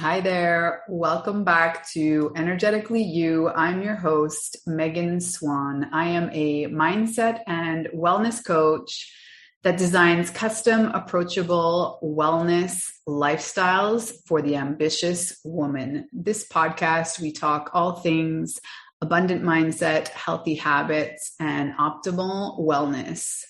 Hi there. Welcome back to Energetically You. I'm your host, Megan Swan. I am a mindset and wellness coach that designs custom, approachable wellness lifestyles for the ambitious woman. This podcast, we talk all things abundant mindset, healthy habits, and optimal wellness.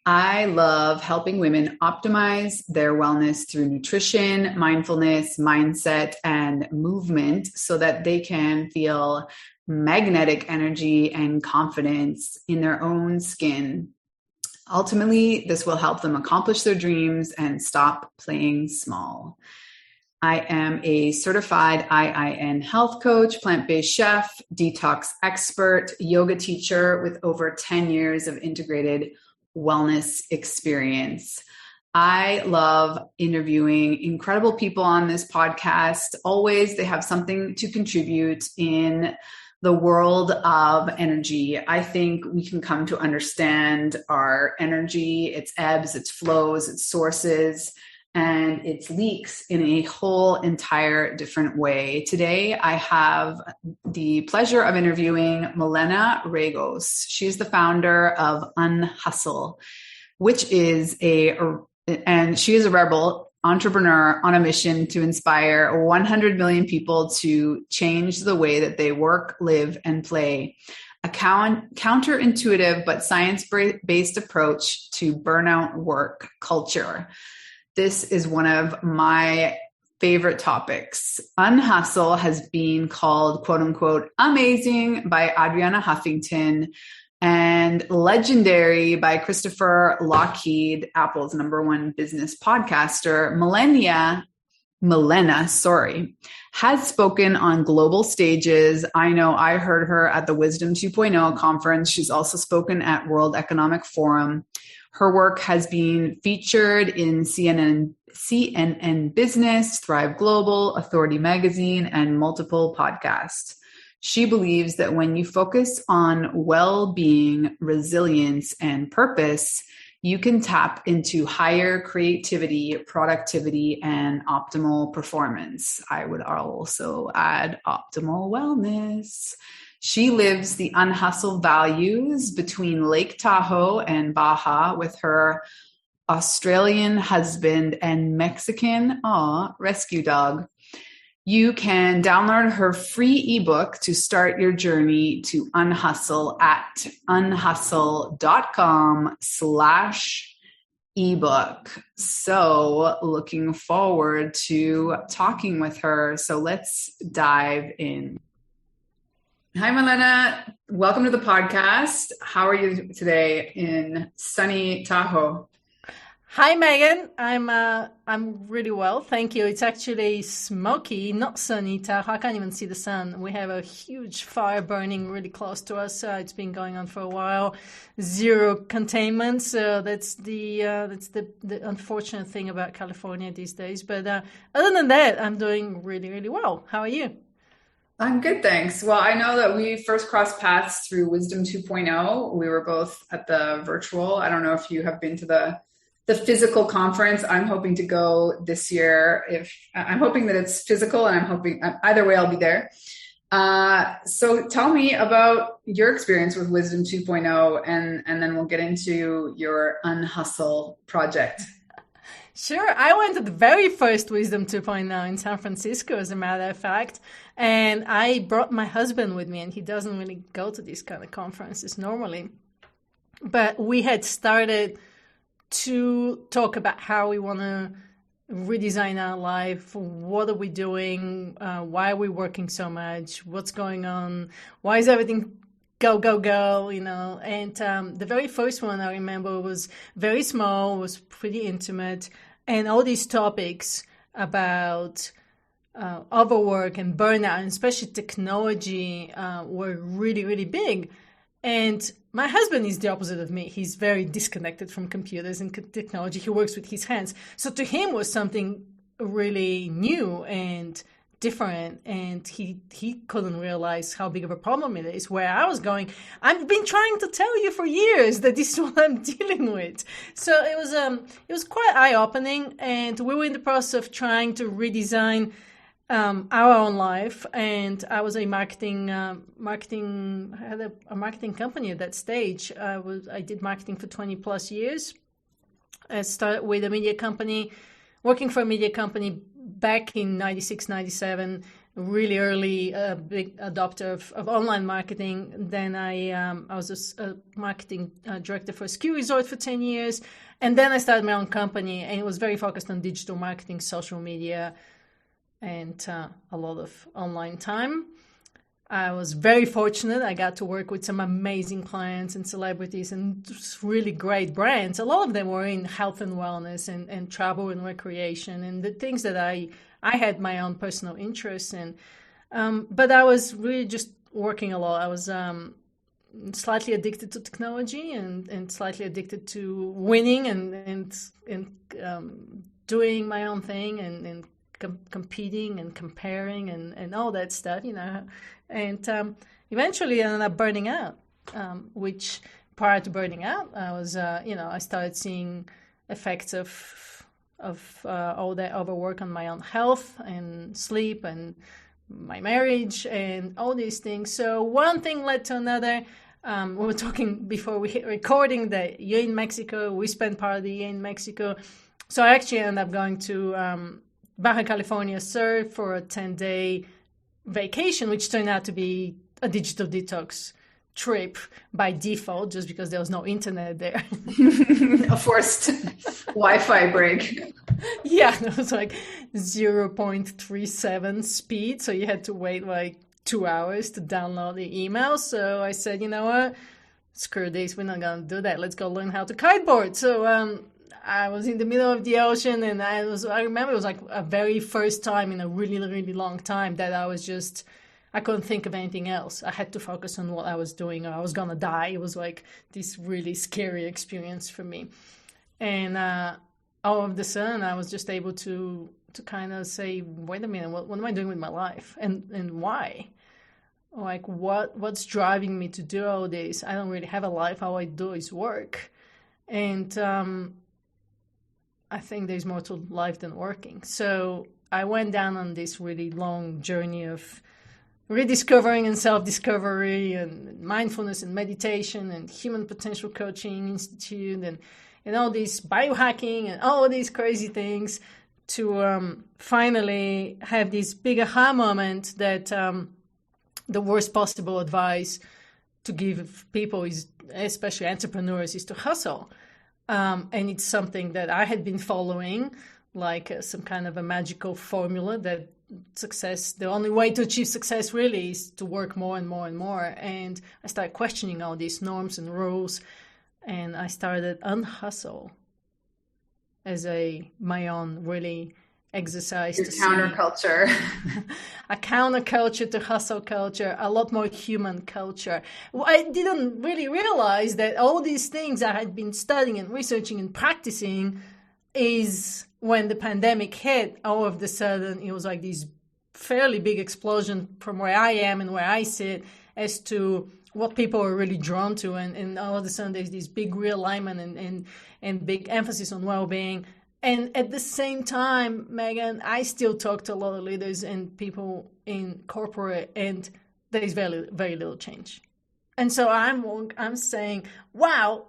I love helping women optimize their wellness through nutrition, mindfulness, mindset, and movement so that they can feel magnetic energy and confidence in their own skin. Ultimately, this will help them accomplish their dreams and stop playing small. I am a certified IIN health coach, plant-based chef, detox expert, yoga teacher with over 10 years of integrated wellness experience. I love interviewing incredible people on this podcast. Always, they have something to contribute in the world of energy. I think we can come to understand our energy, its ebbs, its flows, its sources, and its leaks in a whole entire different way. Today, I have the pleasure of interviewing Milena Regos. She's the founder of Unhustle, which is and she is a rebel entrepreneur on a mission to inspire 100 million people to change the way that they work, live, and play. A counterintuitive but science-based approach to burnout work culture. This is one of my favorite topics. Unhustle has been called, quote unquote, amazing by Adriana Huffington and legendary by Christopher Lockheed, Apple's #1 business podcaster. Milena, has spoken on global stages. I know I heard her at the Wisdom 2.0 conference. She's also spoken at World Economic Forum. Her work has been featured in CNN Business, Thrive Global, Authority Magazine, and multiple podcasts. She believes that when you focus on well-being, resilience, and purpose, you can tap into higher creativity, productivity, and optimal performance. I would also add optimal wellness. She lives the Unhustle values between Lake Tahoe and Baja with her Australian husband and Mexican rescue dog. You can download her free ebook to start your journey to Unhustle at unhustle.com/ebook. So looking forward to talking with her. So let's dive in. Hi, Milena. Welcome to the podcast. How are you today in sunny Tahoe? Hi, Megan. I'm really well, thank you. It's actually smoky, not sunny Tahoe. I can't even see the sun. We have a huge fire burning really close to us. It's been going on for a while. Zero containment. So that's the unfortunate thing about California these days. But other than that, I'm doing really, really well. How are you? I'm good, thanks. Well, I know that we first crossed paths through Wisdom 2.0. We were both at the virtual. I don't know if you have been to the physical conference. I'm hoping to go this year. I'm hoping that it's physical, and I'm hoping either way I'll be there. So tell me about your experience with Wisdom 2.0, and then we'll get into your Unhustle project. Sure. I went to the very first Wisdom 2.0 in San Francisco, as a matter of fact. And I brought my husband with me, and he doesn't really go to these kind of conferences normally. But we had started to talk about how we want to redesign our life. What are we doing? Why are we working so much? What's going on? Why is everything go, go, go, And the very first one I remember was very small, was pretty intimate. And all these topics about overwork and burnout, and especially technology, were really, really big. And my husband is the opposite of me. He's very disconnected from computers and technology. He works with his hands. So to him was something really new and different, and he couldn't realize how big of a problem it is. Where I was going, I've been trying to tell you for years that this is what I'm dealing with. So it was quite eye-opening, and we were in the process of trying to redesign our own life, and I was a marketing I had a marketing company at that stage. I did marketing for 20 plus years. I started with a media company, working for a media company back in 96, 97, really early big adopter of online marketing. Then I was a marketing director for a ski resort for 10 years. And then I started my own company, and it was very focused on digital marketing, social media, and a lot of online time. I was very fortunate. I got to work with some amazing clients and celebrities and just really great brands. A lot of them were in health and wellness and travel and recreation and the things that I had my own personal interests in. But I was really just working a lot. I was slightly addicted to technology and slightly addicted to winning and doing my own thing and competing and comparing and all that stuff, and eventually I ended up burning out, which prior to burning out, I was, I started seeing effects of all that overwork on my own health and sleep and my marriage and all these things. So one thing led to another. We were talking before we hit recording that you're in Mexico. We spent part of the year in Mexico. So I actually ended up going to Baja California Sur for a 10-day vacation, which turned out to be a digital detox trip by default, just because there was no internet there. A forced Wi-Fi break. Yeah, it was like 0.37 speed, so you had to wait like 2 hours to download the email. So I said, you know what, screw this, we're not gonna do that. Let's go learn how to kiteboard. So I was in the middle of the ocean, and I remember it was like a very first time in a really, really long time that I couldn't think of anything else. I had to focus on what I was doing or I was going to die. It was like this really scary experience for me. And all of a sudden I was just able to kind of say, wait a minute, what am I doing with my life? And why? Like what's driving me to do all this? I don't really have a life. All I do is work. And I think there's more to life than working. So I went down on this really long journey of rediscovering and self-discovery and mindfulness and meditation and human potential coaching institute and all these biohacking and all these crazy things to finally have this big aha moment that the worst possible advice to give people is, especially entrepreneurs, is to hustle. And it's something that I had been following, like some kind of a magical formula that success, the only way to achieve success really is to work more and more and more. And I started questioning all these norms and rules, and I started Unhustle as my own really exercise. Your counterculture. A counterculture to hustle culture, a lot more human culture. I didn't really realize that all these things I had been studying and researching and practicing is when the pandemic hit, all of a sudden it was like this fairly big explosion from where I am and where I sit as to what people are really drawn to. And all of a sudden there's this big realignment and big emphasis on well-being. And at the same time, Megan, I still talk to a lot of leaders and people in corporate, and there is very, very little change. And so I'm saying, wow,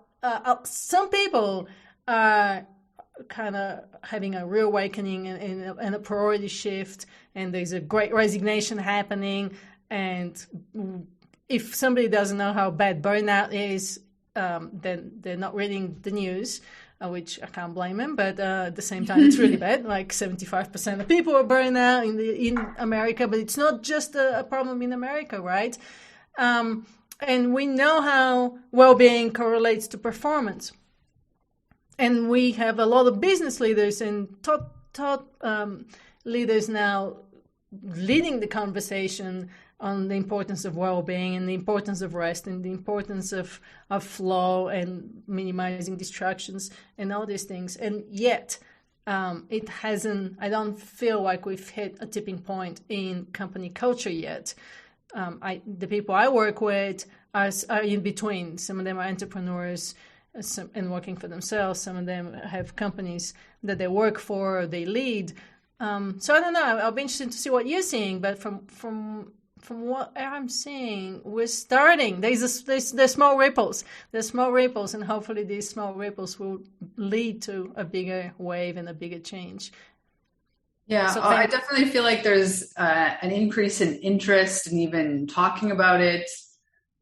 some people are kind of having a real awakening and a priority shift, and there's a great resignation happening. And if somebody doesn't know how bad burnout is, then they're not reading the news. Which I can't blame him, but at the same time, it's really bad. Like 75% of people are burning out in America, but it's not just a problem in America, right? And we know how well-being correlates to performance. And we have a lot of business leaders and top leaders now leading the conversation on the importance of well-being and the importance of rest and the importance of flow and minimizing distractions and all these things. And yet it hasn't, I don't feel like we've hit a tipping point in company culture yet. The people I work with are in between. Some of them are entrepreneurs and working for themselves. Some of them have companies that they work for or they lead. So I don't know. I'll be interested to see what you're seeing, but from what I'm seeing, we're starting. There's small ripples. There's small ripples, and hopefully these small ripples will lead to a bigger wave and a bigger change. Yeah, So I definitely feel like there's an increase in interest in even talking about it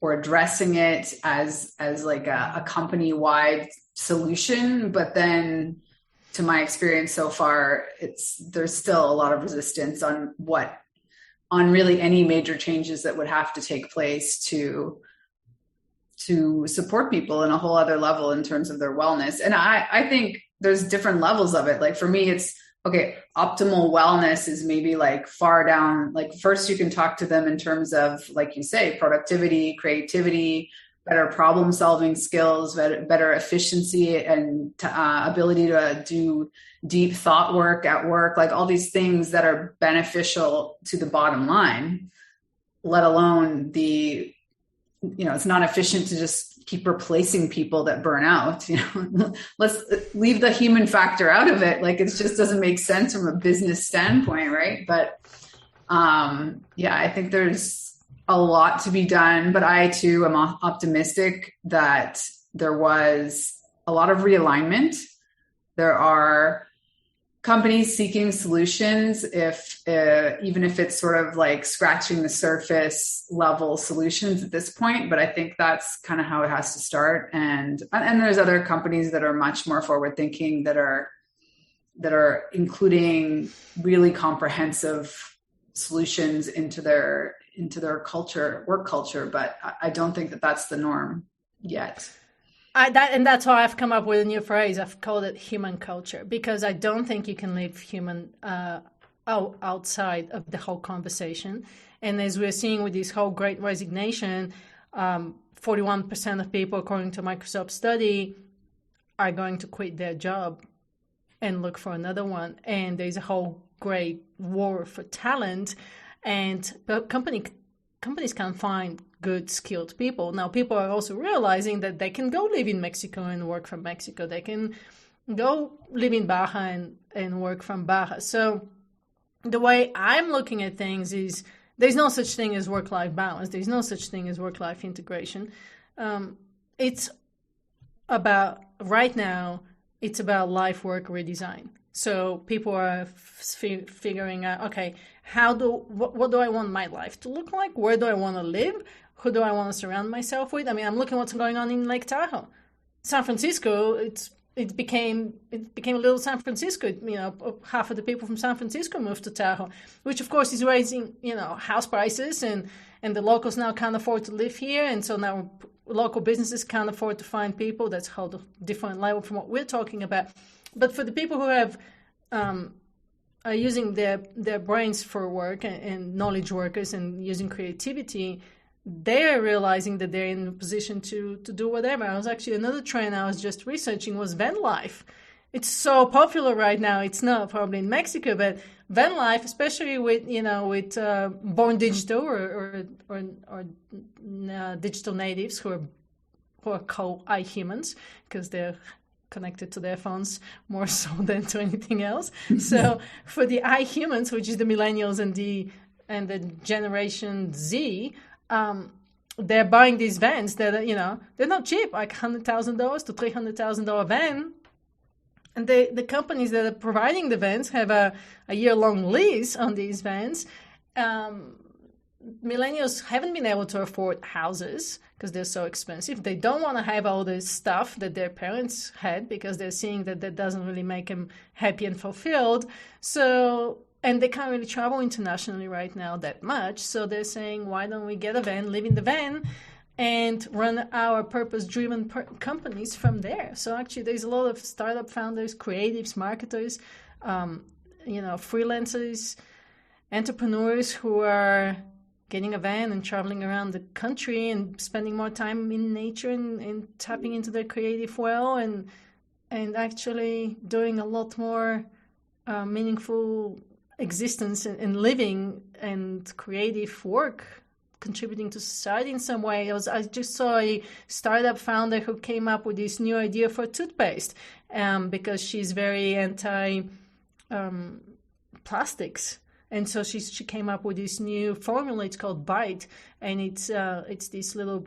or addressing it as like a company-wide solution. But then, to my experience so far, there's still a lot of resistance on really any major changes that would have to take place to support people in a whole other level in terms of their wellness. And I think there's different levels of it. Like for me, it's okay, optimal wellness is maybe like far down. Like first you can talk to them in terms of, like you say, productivity, creativity, better problem solving skills, better efficiency, and ability to do deep thought work at work, like all these things that are beneficial to the bottom line, let alone it's not efficient to just keep replacing people that burn out. Let's leave the human factor out of it. Like it just doesn't make sense from a business standpoint, right? But I think there's a lot to be done, but I too am optimistic that there was a lot of realignment. There are companies seeking solutions, even if it's sort of like scratching the surface level solutions at this point. But I think that's kind of how it has to start. And there's other companies that are much more forward thinking that are including really comprehensive solutions into their work culture. But I don't think that that's the norm yet. That's why I've come up with a new phrase. I've called it human culture, because I don't think you can leave human outside of the whole conversation. And as we're seeing with this whole great resignation, 41% of people, according to a Microsoft study, are going to quit their job and look for another one. And there's a whole great war for talent, and companies can't find good, skilled people. Now, people are also realizing that they can go live in Mexico and work from Mexico. They can go live in Baja and work from Baja. So the way I'm looking at things is there's no such thing as work-life balance. There's no such thing as work-life integration. It's about, right now, it's about life-work redesign. So people are figuring out, okay, what do I want my life to look like? Where do I want to live? Who do I want to surround myself with? I mean, I'm looking at what's going on in Lake Tahoe. San Francisco, it became a little San Francisco. Half of the people from San Francisco moved to Tahoe, which of course is raising, house prices, and the locals now can't afford to live here. And so now local businesses can't afford to find people. That's a whole different level from what we're talking about. But for the people who are using their brains for work and knowledge workers and using creativity, they're realizing that they're in a position to do whatever. Another trend I was just researching was van life. It's so popular right now. It's not probably in Mexico, but van life, especially with born digital or digital natives who are called iHumans because they're connected to their phones more so than to anything else. So for the iHumans, which is the millennials and the Generation Z, they're buying these vans that are, they're not cheap, like $100,000 to $300,000 van. And the companies that are providing the vans have a year-long lease on these vans. Millennials haven't been able to afford houses because they're so expensive. They don't want to have all this stuff that their parents had because they're seeing that doesn't really make them happy and fulfilled. So, and they can't really travel internationally right now that much. So they're saying, why don't we get a van, live in the van, and run our purpose-driven companies from there? So actually, there's a lot of startup founders, creatives, marketers, freelancers, entrepreneurs who are getting a van and traveling around the country and spending more time in nature and tapping into their creative well and actually doing a lot more meaningful existence and living and creative work, contributing to society in some way. I just saw a startup founder who came up with this new idea for toothpaste because she's very anti plastics. And so she came up with this new formula. It's called Bite, and it's these little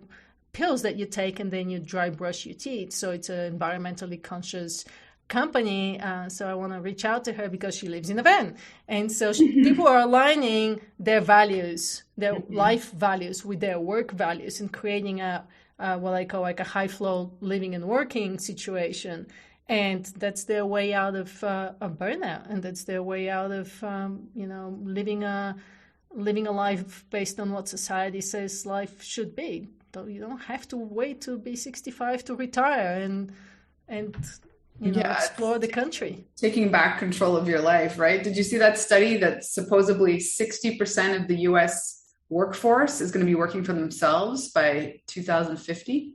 pills that you take and then you dry brush your teeth. So it's an environmentally conscious company. So I want to reach out to her because she lives in a van. And so people are aligning their values, their life values with their work values, and creating what I call like a high flow living and working situation. And that's their way out of burnout, and that's their way out of living a life based on what society says life should be. You don't have to wait to be 65 to retire and explore the country. Taking back control of your life, right? Did you see that study that supposedly 60% of the US workforce is going to be working for themselves by 2050?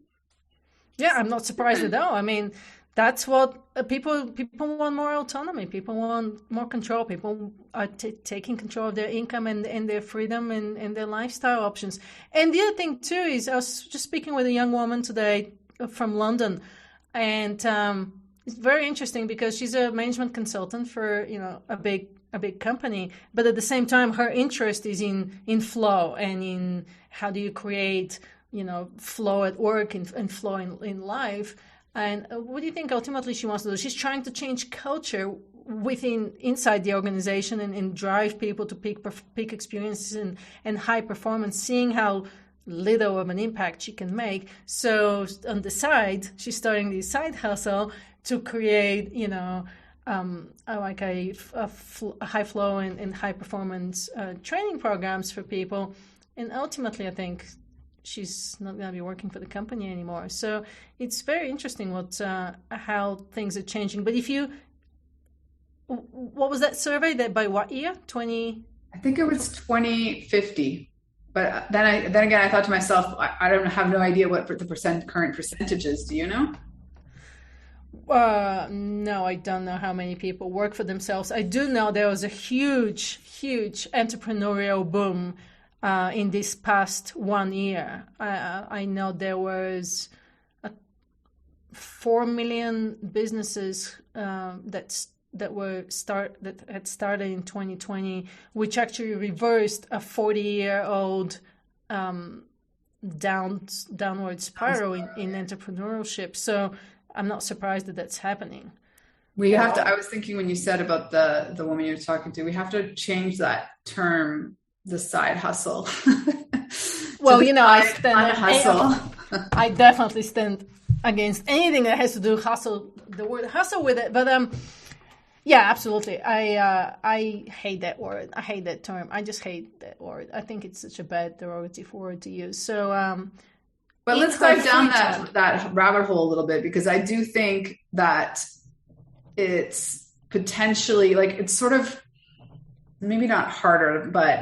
Yeah, I'm not surprised at all. I mean, that's what people want: more autonomy. People want more control. People are taking control of their income and their freedom and their lifestyle options. And the other thing too is, I was just speaking with a young woman today from London, and it's very interesting because she's a management consultant for a big company, but at the same time her interest is in flow and in how do you create flow at work and flow in life. And what do you think ultimately she wants to do? She's trying to change culture inside the organization and drive people to peak experiences and high performance, seeing how little of an impact she can make. So on the side, she's starting this side hustle to create, like a high flow and high performance training programs for people. And ultimately, I think she's not going to be working for the company anymore. So it's very interesting how things are changing. But what was that survey? That by what year? I think it was 2050. But then again, I thought to myself, I don't have no idea what the current percentage is. Do you know? No, I don't know how many people work for themselves. I do know there was a huge entrepreneurial boom in this past 1 year. I know there was 4 million businesses that had started in 2020, which actually reversed a 40-year-old downward spiral in entrepreneurship. So I'm not surprised that that's happening. I was thinking when you said about the woman you're talking to, we have to change that term, the side hustle. Well, I definitely stand against anything that has to do the word hustle with it. But yeah, absolutely. I hate that word. I hate that term. I just hate that word. I think it's such a bad derogative word to use. So, but let's dive down that rabbit hole a little bit, because I do think that it's potentially it's sort of maybe not harder, but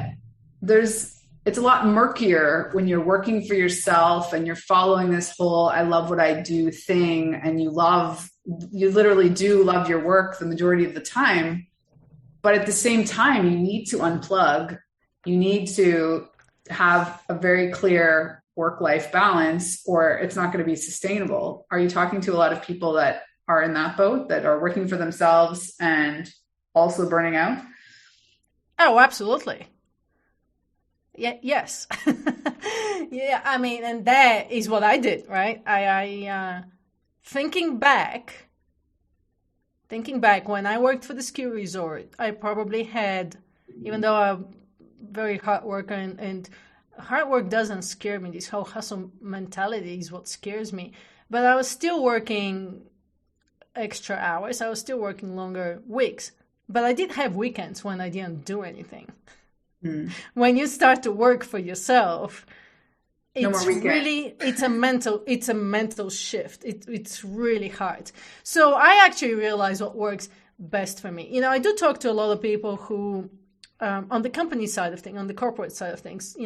it's a lot murkier when you're working for yourself and you're following this whole I love what I do thing, and you literally do love your work the majority of the time. But at the same time, you need to unplug. You need to have a very clear work-life balance, or it's not going to be sustainable. Are you talking to a lot of people that are in that boat, that are working for themselves and also burning out? Oh, absolutely. Yeah, yes. Yeah, I mean, and that is what I did, right? I thinking back when I worked for the ski resort, I probably had, even though I'm very hard worker and hard work doesn't scare me, this whole hustle mentality is what scares me. But I was still working extra hours. I was still working longer weeks. But I did have weekends when I didn't do anything. When you start to work for yourself, it's a mental shift. It's really hard. So I actually realized what works best for me. I do talk to a lot of people who, on the company side of things, on the corporate side of things,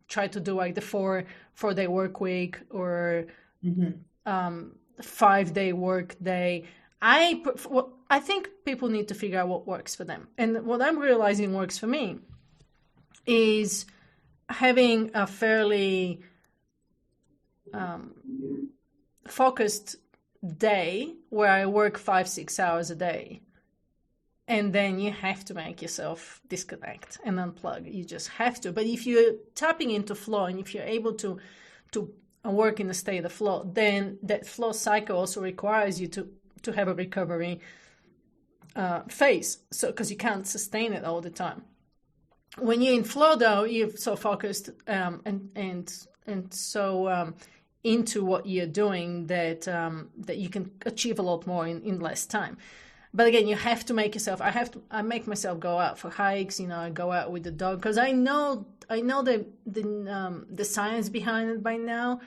try to do like the 4-day work week or 5-day work day. I think people need to figure out what works for them. And what I'm realizing works for me is having a fairly focused day where I work 5-6 hours a day. And then you have to make yourself disconnect and unplug. You just have to. But if you're tapping into flow, and if you're able to work in a state of flow, then that flow cycle also requires you to have a recovery phase. So, because you can't sustain it all the time. When you're in flow, though, you're so focused and so into what you're doing that you can achieve a lot more in less time. But again, you have to make yourself. I make myself go out for hikes. I go out with the dog because I know the science behind it by now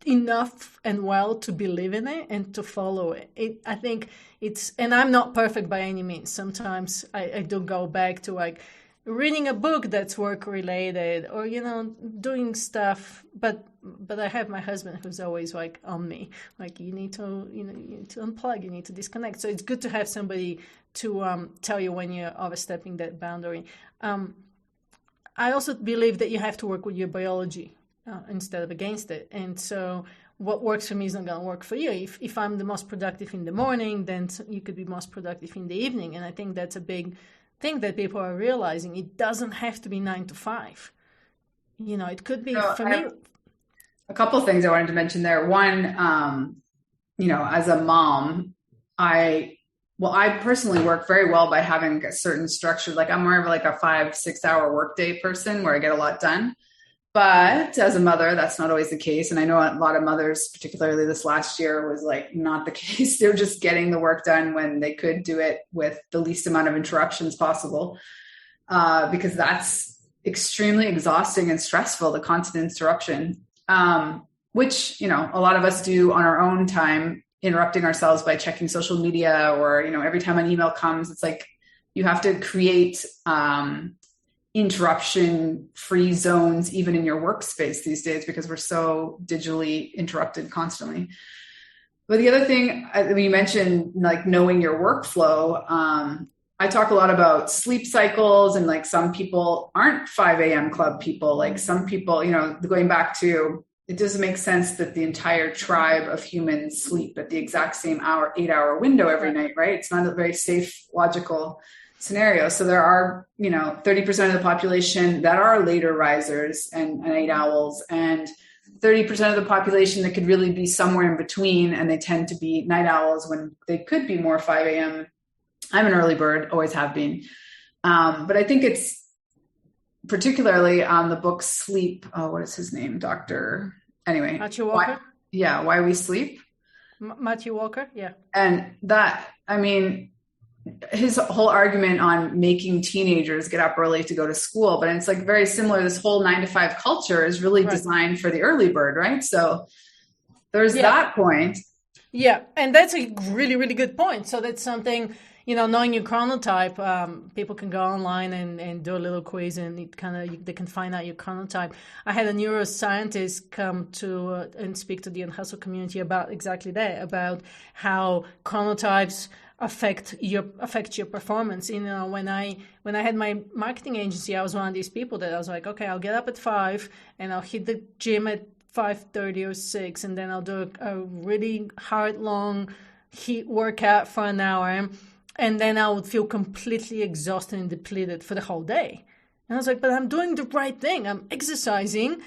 enough and well to believe in it and to follow it. I think it's, and I'm not perfect by any means. Sometimes I do go back to like reading a book that's work related or doing stuff, but I have my husband who's always like on me, like you need to unplug, you need to disconnect. So it's good to have somebody to tell you when you're overstepping that boundary. I also believe that you have to work with your biology instead of against it. And so what works for me is not going to work for you. If I'm the most productive in the morning, then you could be most productive in the evening. And I think that's a big thing that people are realizing. It doesn't have to be 9 to 5. It could be for me. A couple of things I wanted to mention there. One, as a mom, I personally work very well by having a certain structure. Like I'm more of like a 5-6 hour workday person where I get a lot done. But as a mother, that's not always the case. And I know a lot of mothers, particularly this last year, was like not the case. They're just getting the work done when they could do it with the least amount of interruptions possible, because that's extremely exhausting and stressful, the constant interruption, which, a lot of us do on our own time, interrupting ourselves by checking social media or, every time an email comes, it's like you have to create interruption-free zones even in your workspace these days because we're so digitally interrupted constantly. But the other thing, you mentioned like knowing your workflow. I talk a lot about sleep cycles, and like some people aren't 5 a.m. club people. Like some people, going back to, it doesn't make sense that the entire tribe of humans sleep at the exact same 8-hour window every night, right? It's not a very safe, logical scenario. So there are, 30% of the population that are later risers and night owls, and 30% of the population that could really be somewhere in between, and they tend to be night owls when they could be more 5 a.m. I'm an early bird, always have been. But I think it's particularly on the book Sleep. Oh, what is his name? Matthew Walker. Why We Sleep. Matthew Walker. Yeah. And that, his whole argument on making teenagers get up early to go to school, but it's like very similar. This whole 9 to 5 culture is really designed for the early bird, right? So there's that point. Yeah. And that's a really, really good point. So that's something, knowing your chronotype, people can go online and do a little quiz, and they can find out your chronotype. I had a neuroscientist come to and speak to the Unhustle community about exactly that, about how chronotypes affect your performance. When I had my marketing agency, I was one of these people that I was like, okay, I'll get up at 5 and I'll hit the gym at 5:30 or 6, and then I'll do a really hard, long heat workout for an hour, and then I would feel completely exhausted and depleted for the whole day. And I was like, but I'm doing the right thing. I'm exercising.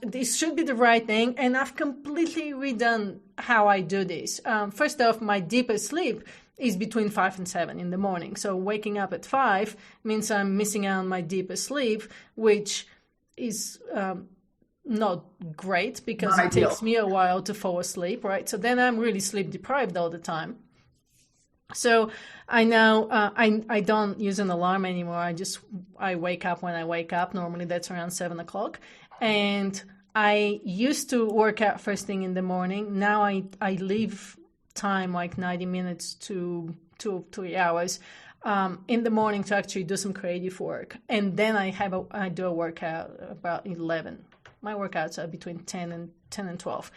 This should be the right thing. And I've completely redone how I do this. First off, my deepest sleep is between 5 and 7 in the morning. So waking up at 5 means I'm missing out on my deepest sleep, which is not great because it takes me a while to fall asleep, right? So then I'm really sleep deprived all the time. So I now I don't use an alarm anymore. I wake up when I wake up. Normally that's around 7 o'clock. And I used to work out first thing in the morning. Now I leave time like 90 minutes to 3 hours in the morning to actually do some creative work. And then I do a workout about 11. My workouts are between 10 and 12.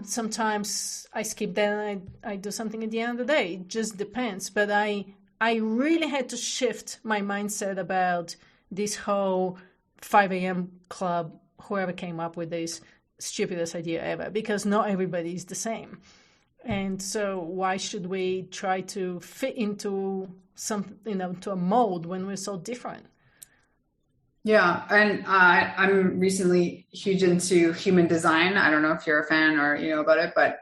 Sometimes I skip that and I do something at the end of the day. It just depends. But I really had to shift my mindset about this whole 5 a.m. club, whoever came up with this stupidest idea ever, because not everybody is the same. And so why should we try to fit into some, to a mold when we're so different. Yeah, and I'm recently huge into human design. I don't know if you're a fan or you know about it, but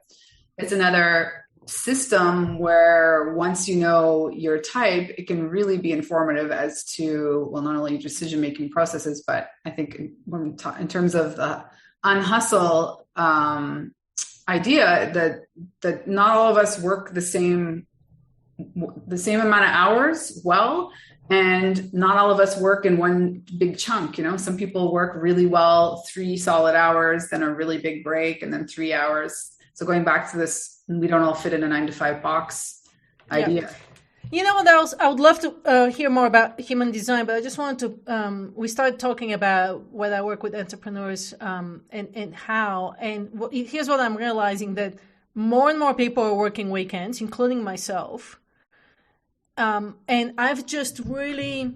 it's another system where once you know your type, it can really be informative as to, well, not only decision-making processes, but I think when we talk in terms of the Unhustle idea that not all of us work the same amount of hours well, and not all of us work in one big chunk. Some people work really well 3 solid hours, then a really big break, and then 3 hours. So going back to this, we don't all fit in a 9-to-5 box idea. Yeah. You know what else? I would love to hear more about human design, but I just wanted to, we started talking about when I work with entrepreneurs and how, and here's what I'm realizing, that more and more people are working weekends, including myself. And I've just really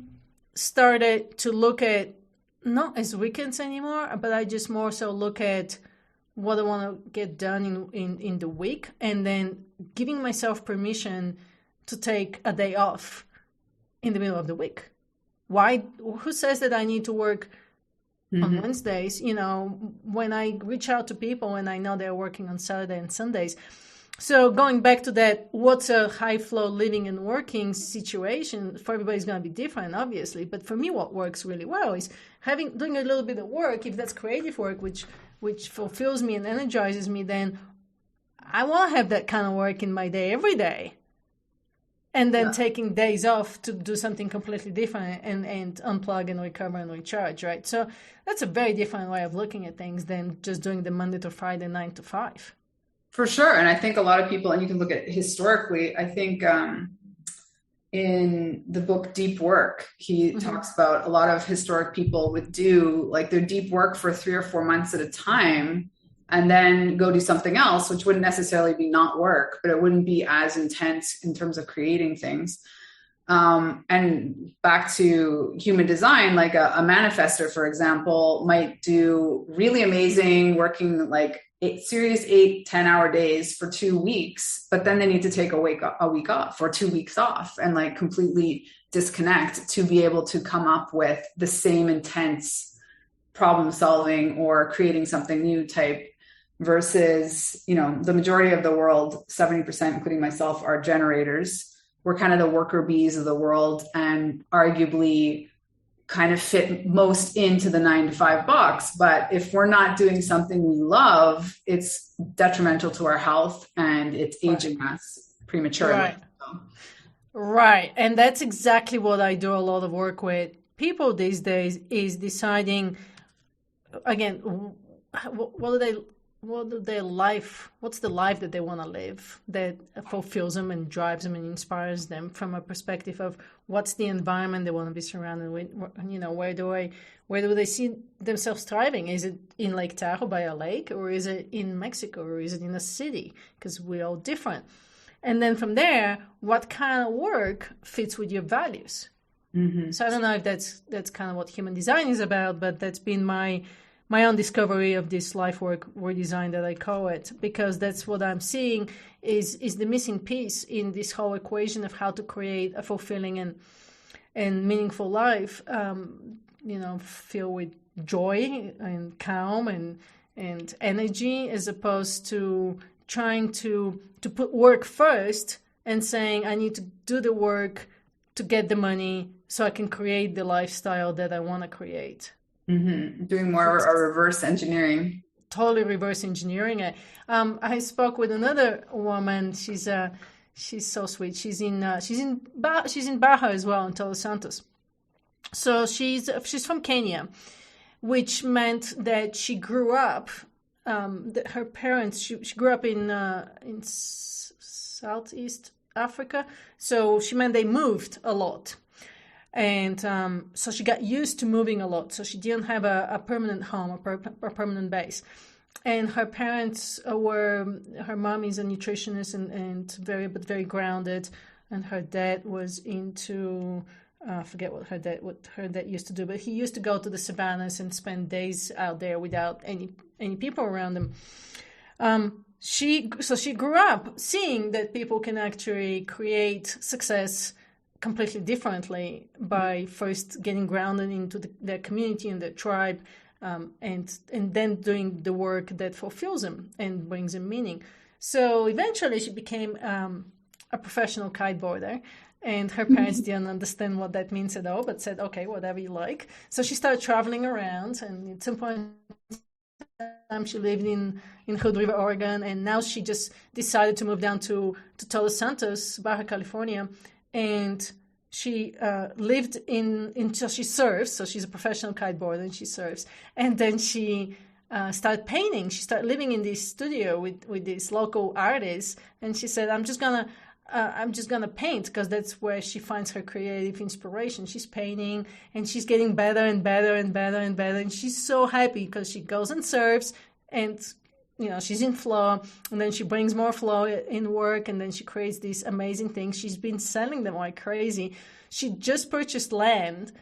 started to look at, not as weekends anymore, but I just more so look at what I want to get done in the week, and then giving myself permission to take a day off in the middle of the week. Why? Who says that I need to work on Wednesdays? When I reach out to people and I know they're working on Saturday and Sundays. So going back to that, what's a high flow living and working situation? For everybody's going to be different, obviously. But for me, what works really well is doing a little bit of work. If that's creative work, which fulfills me and energizes me, then I want to have that kind of work in my day every day. And then taking days off to do something completely different and unplug and recover and recharge, right? So that's a very different way of looking at things than just doing the Monday to Friday 9-to-5. For sure. And I think a lot of people, and you can look at historically, I think in the book Deep Work, he talks about a lot of historic people would do like their deep work for 3 or 4 months at a time, and then go do something else, which wouldn't necessarily be not work, but it wouldn't be as intense in terms of creating things. And back to human design, like a manifestor, for example, might do really amazing working like serious 8-10 hour days for 2 weeks, but then they need to take a week off or 2 weeks off and like completely disconnect to be able to come up with the same intense problem solving or creating something new type. Versus, the majority of the world, 70%, including myself, are generators. We're kind of the worker bees of the world, and arguably kind of fit most into the 9-to-5 box. But if we're not doing something we love, it's detrimental to our health and it's aging us prematurely. Right. Right. And that's exactly what I do a lot of work with people these days, is deciding, again, what's the life that they want to live that fulfills them and drives them and inspires them, from a perspective of what's the environment they want to be surrounded with. Where do they see themselves thriving? Is it in Lake Tahoe by a lake, or is it in Mexico, or is it in a city? Because we're all different. And then from there, what kind of work fits with your values? So I don't know if that's kind of what human design is about, but that's been my own discovery of this life work redesign that I call it, because that's what I'm seeing is the missing piece in this whole equation of how to create a fulfilling and meaningful life, filled with joy and calm and energy, as opposed to trying to put work first and saying, I need to do the work to get the money so I can create the lifestyle that I want to create. Doing more a reverse engineering. Totally reverse engineering it. I spoke with another woman. She's so sweet. She's in Baja as well, in Todos Santos. So she's from Kenya, which meant that she grew up. That her parents, she grew up in Southeast Africa. So she meant they moved a lot. And so she got used to moving a lot. So she didn't have a permanent home, a permanent base. And her parents her mom is a nutritionist and very grounded. And her dad was into, I forget what her dad used to do, but he used to go to the savannas and spend days out there without any people around them. She grew up seeing that people can actually create success, completely differently by first getting grounded into their community and their tribe, and then doing the work that fulfills them and brings them meaning. So eventually she became a professional kiteboarder, and her parents didn't understand what that means at all, but said, okay, whatever you like. So she started traveling around, and at some point she lived in Hood River, Oregon, and now she just decided to move down to Todos Santos, Baja California, and she lived so she surfs, so she's a professional kiteboarder and she surfs, and then she started painting. She started living in this studio with these local artists, and she said, I'm just gonna paint, because that's where she finds her creative inspiration. She's painting and she's getting better and better and better and better, and she's so happy because she goes and surfs, and she's in flow, and then she brings more flow in work, and then she creates these amazing things. She's been selling them like crazy. She just purchased land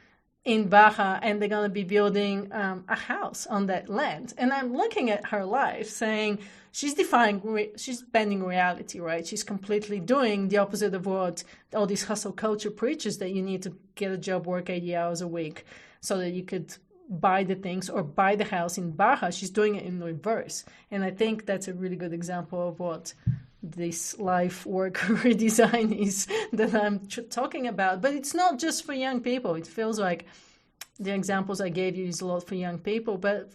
in Baja, and they're going to be building a house on that land. And I'm looking at her life saying, she's bending reality, right? She's completely doing the opposite of what all this hustle culture preaches, that you need to get a job, work 80 hours a week so that you could buy the things or buy the house in Baja. She's doing it in reverse. And I think that's a really good example of what this life work redesign is that I'm talking about. But it's not just for young people. It feels like the examples I gave you is a lot for young people. But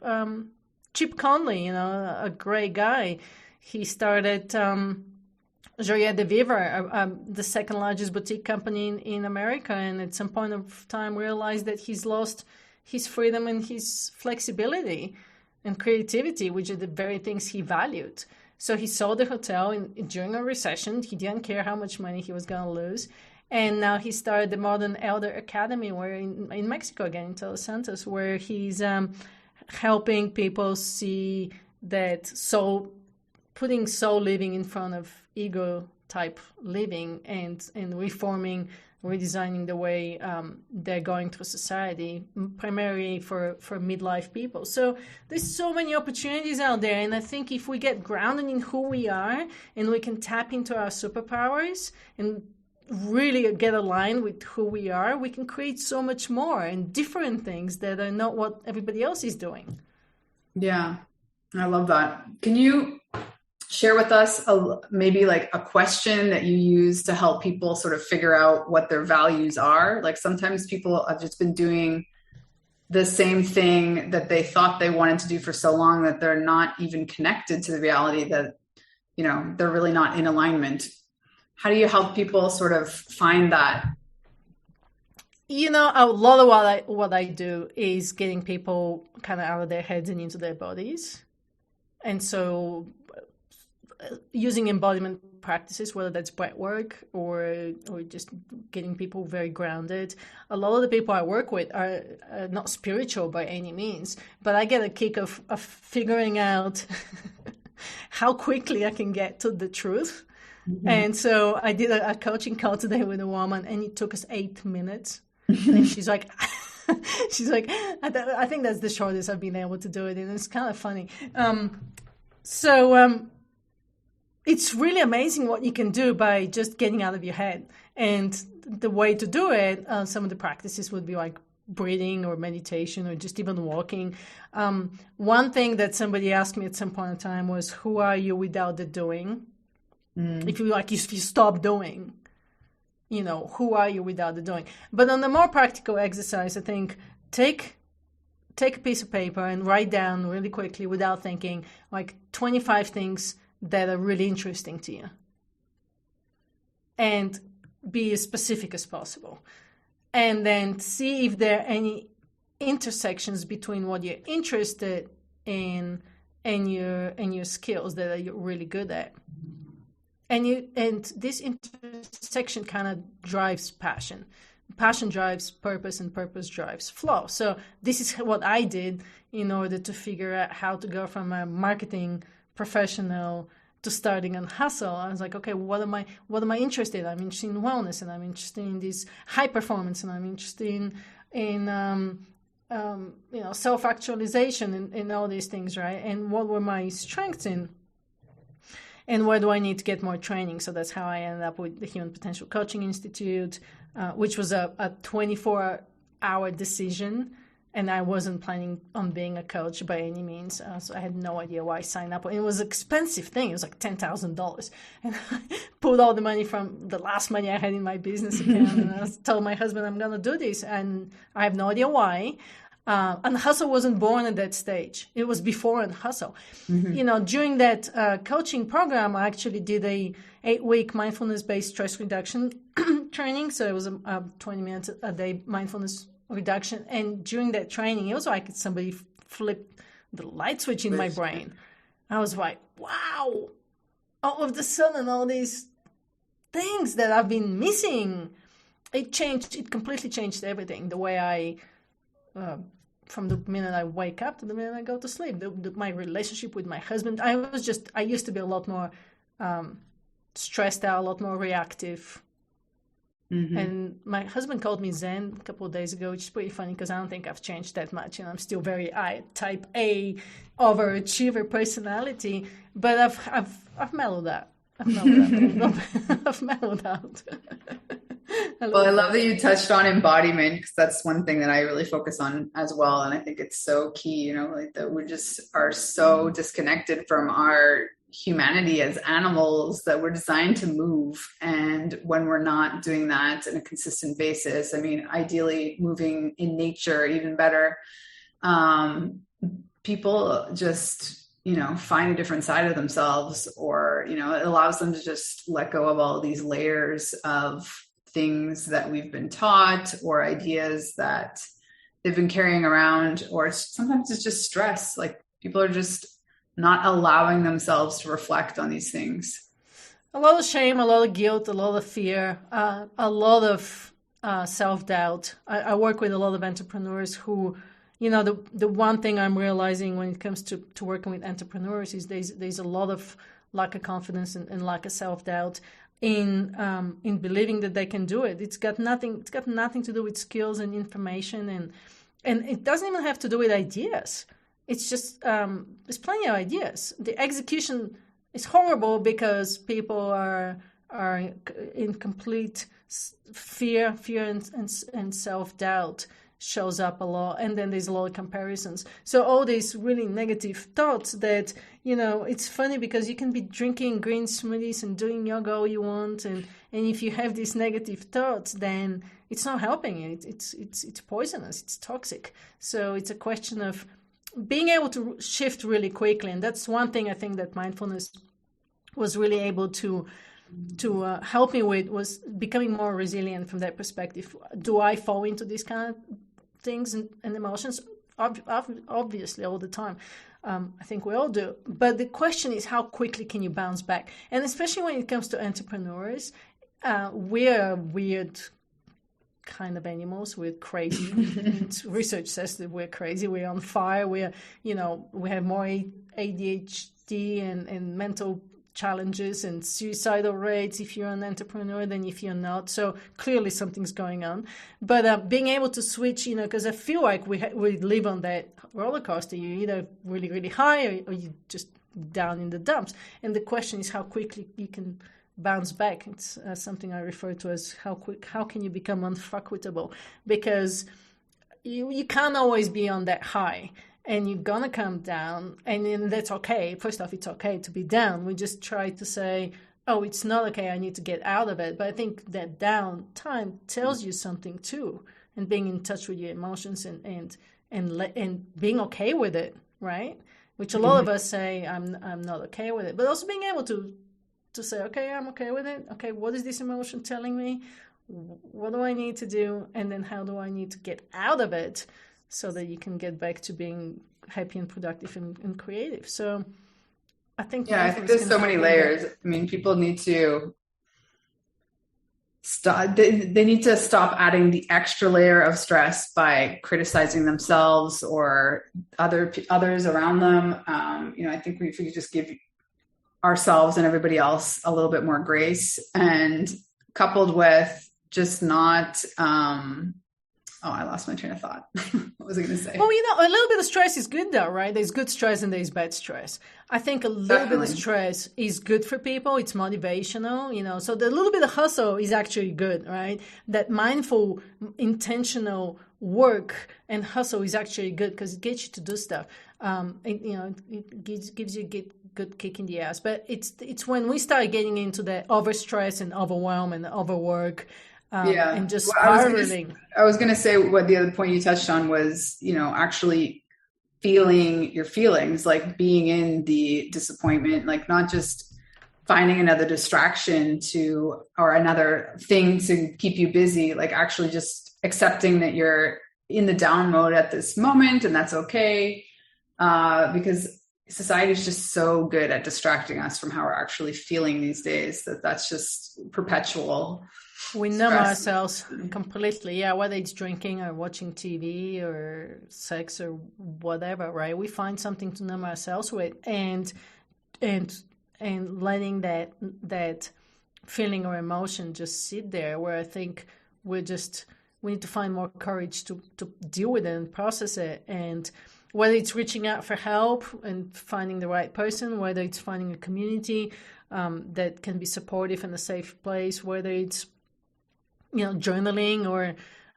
Chip Conley, a great guy, he started Joya de Vivre, the second largest boutique company in America, and at some point of time realized that he's lost his freedom and his flexibility and creativity, which are the very things he valued. So he sold the hotel during a recession. He didn't care how much money he was going to lose. And now he started the Modern Elder Academy, where in Mexico, again, in Todos Santos, where he's helping people see that putting soul living in front of ego type living, and redesigning the way they're going through society, primarily for midlife people. So there's so many opportunities out there, and I think if we get grounded in who we are and we can tap into our superpowers and really get aligned with who we are, we can create so much more and different things that are not what everybody else is doing. Yeah, I love that. Can you share with us maybe like a question that you use to help people sort of figure out what their values are? Like sometimes people have just been doing the same thing that they thought they wanted to do for so long that they're not even connected to the reality that, they're really not in alignment. How do you help people sort of find that? A lot of what I do is getting people kind of out of their heads and into their bodies. And so using embodiment practices, whether that's breath work or just getting people very grounded. A lot of the people I work with are not spiritual by any means, but I get a kick of figuring out how quickly I can get to the truth. Mm-hmm. And so I did a coaching call today with a woman, and it took us 8 minutes. And she's like, I think that's the shortest I've been able to do it. And it's kind of funny. It's really amazing what you can do by just getting out of your head. And the way to do it, some of the practices would be like breathing or meditation or just even walking. One thing that somebody asked me at some point in time was, who are you without the doing? If you stop doing, who are you without the doing? But on the more practical exercise, I think take a piece of paper and write down really quickly without thinking, like 25 things that are really interesting to you. And be as specific as possible. And then see if there are any intersections between what you're interested in and your skills that you're really good at. And this intersection kind of drives passion. Passion drives purpose, and purpose drives flow. So this is what I did in order to figure out how to go from a marketing professional to starting Unhustle. I was like, okay, what am I interested in? I'm interested in wellness, and I'm interested in this high performance, and I'm interested in self-actualization and all these things, right? And what were my strengths in? and where do I need to get more training? So that's how I ended up with the Human Potential Coaching Institute, which was a 24-hour decision. And I wasn't planning on being a coach by any means. So I had no idea why I signed up. And it was an expensive thing. It was like $10,000. And I pulled all the money from the last money I had in my business account. And I told my husband, I'm going to do this. And I have no idea why. Unhustle wasn't born at that stage. It was before Unhustle. Mm-hmm. During that coaching program, I actually did a 8-week mindfulness-based stress reduction training. So it was a 20 minutes a day mindfulness reduction. And during that training, it was like somebody flipped the light switch in my brain. I was like, wow, all of a sudden, all these things that I've been missing, it completely changed everything. The way I, from the minute I wake up to the minute I go to sleep, my relationship with my husband, I used to be a lot more stressed out, a lot more reactive. Mm-hmm. And my husband called me Zen a couple of days ago, which is pretty funny because I don't think I've changed that much, and I'm still very type A overachiever personality. But I've mellowed out. I've mellowed out. Well, I love that you touched on embodiment, because that's one thing that I really focus on as well, and I think it's so key. Like that we just are so disconnected from our humanity as animals, that we're designed to move, and when we're not doing that on a consistent basis, I mean, ideally moving in nature, even better, people just find a different side of themselves, or it allows them to just let go of all these layers of things that we've been taught, or ideas that they've been carrying around, or sometimes it's just stress. Like people are just not allowing themselves to reflect on these things. A lot of shame, a lot of guilt, a lot of fear, a lot of self-doubt. I work with a lot of entrepreneurs who, the one thing I'm realizing when it comes to working with entrepreneurs is there's a lot of lack of confidence and lack of self-doubt in believing that they can do it. It's got nothing to do with skills and information, and it doesn't even have to do with ideas. It's just, there's plenty of ideas. The execution is horrible because people are in complete fear and self-doubt shows up a lot. And then there's a lot of comparisons. So all these really negative thoughts that, it's funny because you can be drinking green smoothies and doing yoga all you want. And if you have these negative thoughts, then it's not helping you. It's poisonous. It's toxic. So it's a question of being able to shift really quickly. And that's one thing I think that mindfulness was really able to help me with, was becoming more resilient from that perspective. Do I fall into these kind of things and emotions? Obviously, all the time. I think we all do. But the question is, how quickly can you bounce back? And especially when it comes to entrepreneurs, we're weird kind of animals. We're crazy. Research says that we're crazy. We're on fire. We have more ADHD and mental challenges and suicidal rates if you're an entrepreneur than if you're not. So clearly something's going on. But being able to switch, because I feel like we live on that roller coaster. You're either really, really high or you're just down in the dumps. And the question is how quickly you can bounce back. It's something I refer to as how can you become unfuckwittable, because you can't always be on that high, and you're gonna come down, and that's okay. First off, it's okay to be down. We just try to say, oh, it's not okay, I need to get out of it. But I think that down time tells you something too, and being in touch with your emotions and being okay with it, right? Which a lot of us say, I'm not okay with it, but also being able to say, okay, I'm okay with it. Okay, what is this emotion telling me? What do I need to do? And then how do I need to get out of it so that you can get back to being happy and productive and creative? So I think there's so many layers. I mean, people need to stop. They need to stop adding the extra layer of stress by criticizing themselves or others around them. I think if we just give ourselves and everybody else a little bit more grace, and coupled with just not Oh, I lost my train of thought. What was I going to say? Well, a little bit of stress is good though, right? There's good stress and there's bad stress. I think a little bit of Definitely. stress is good for people. It's motivational. So the little bit of hustle is actually good, right? That mindful, intentional work and hustle is actually good because it gets you to do stuff. It gives you a good kick in the ass. But it's when we start getting into the overstress and overwhelm and overwork, Yeah. and just Well, spiraling. I was gonna say what the other point you touched on was, actually feeling your feelings, like being in the disappointment, like not just finding another distraction or another thing to keep you busy, like actually just accepting that you're in the down mode at this moment, and that's okay. Because society is just so good at distracting us from how we're actually feeling these days that's just perpetual. We numb Stress. ourselves completely, yeah, whether it's drinking or watching TV or sex or whatever, right? We find something to numb ourselves with and letting that feeling or emotion just sit there, where I think we need to find more courage to deal with it and process it. And whether it's reaching out for help and finding the right person, whether it's finding a community that can be supportive and a safe place, whether it's journaling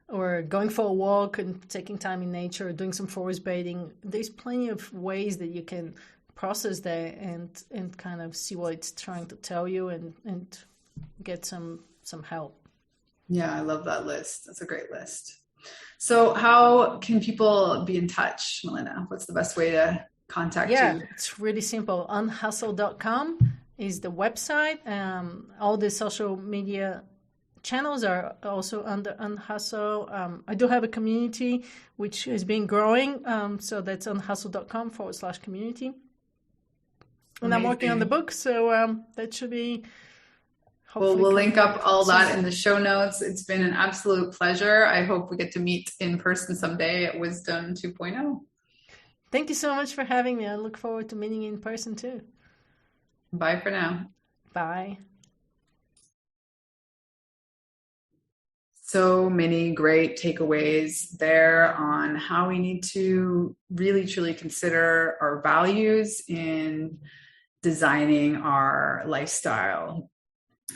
or going for a walk and taking time in nature, or doing some forest bathing. There's plenty of ways that you can process that and kind of see what it's trying to tell you and get some help. Yeah, I love that list. That's a great list. So how can people be in touch, Milena? What's the best way to contact you? It's really simple. Unhustle.com is the website. All the social media channels are also under Unhustle. I do have a community which has been growing. So that's unhustle.com/community. And Amazing. I'm working on the book. So that should be Well, we'll link up all that in the show notes. It's been an absolute pleasure. I hope we get to meet in person someday at Wisdom 2.0. Thank you so much for having me. I look forward to meeting you in person too. Bye for now. Bye. So many great takeaways there on how we need to really, truly consider our values in designing our lifestyle.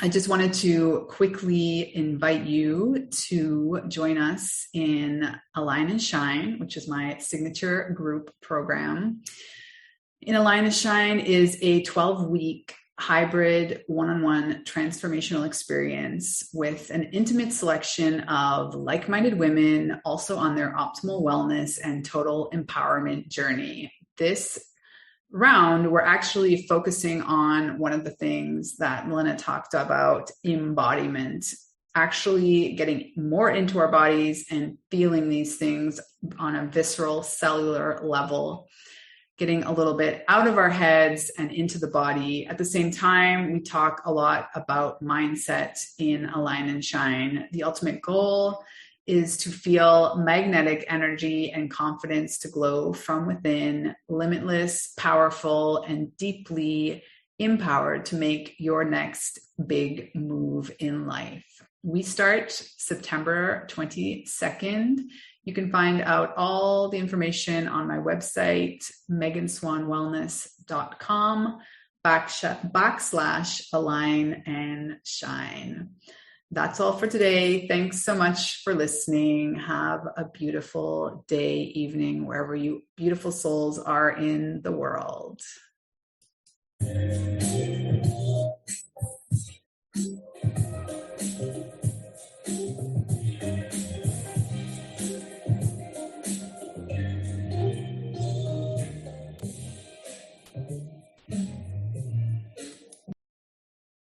I just wanted to quickly invite you to join us in Align and Shine, which is my signature group program. In Align and Shine is a 12-week hybrid one-on-one transformational experience with an intimate selection of like-minded women also on their optimal wellness and total empowerment journey. This round, we're actually focusing on one of the things that Milena talked about, embodiment, actually getting more into our bodies and feeling these things on a visceral cellular level, getting a little bit out of our heads and into the body. At the same time, we talk a lot about mindset in Align and Shine. The ultimate goal is to feel magnetic energy and confidence to glow from within, limitless, powerful, and deeply empowered to make your next big move in life. We start September 22nd. You can find out all the information on my website, meganswanwellness.com/align and shine. That's all for today. Thanks so much for listening. Have a beautiful day, evening, wherever you beautiful souls are in the world.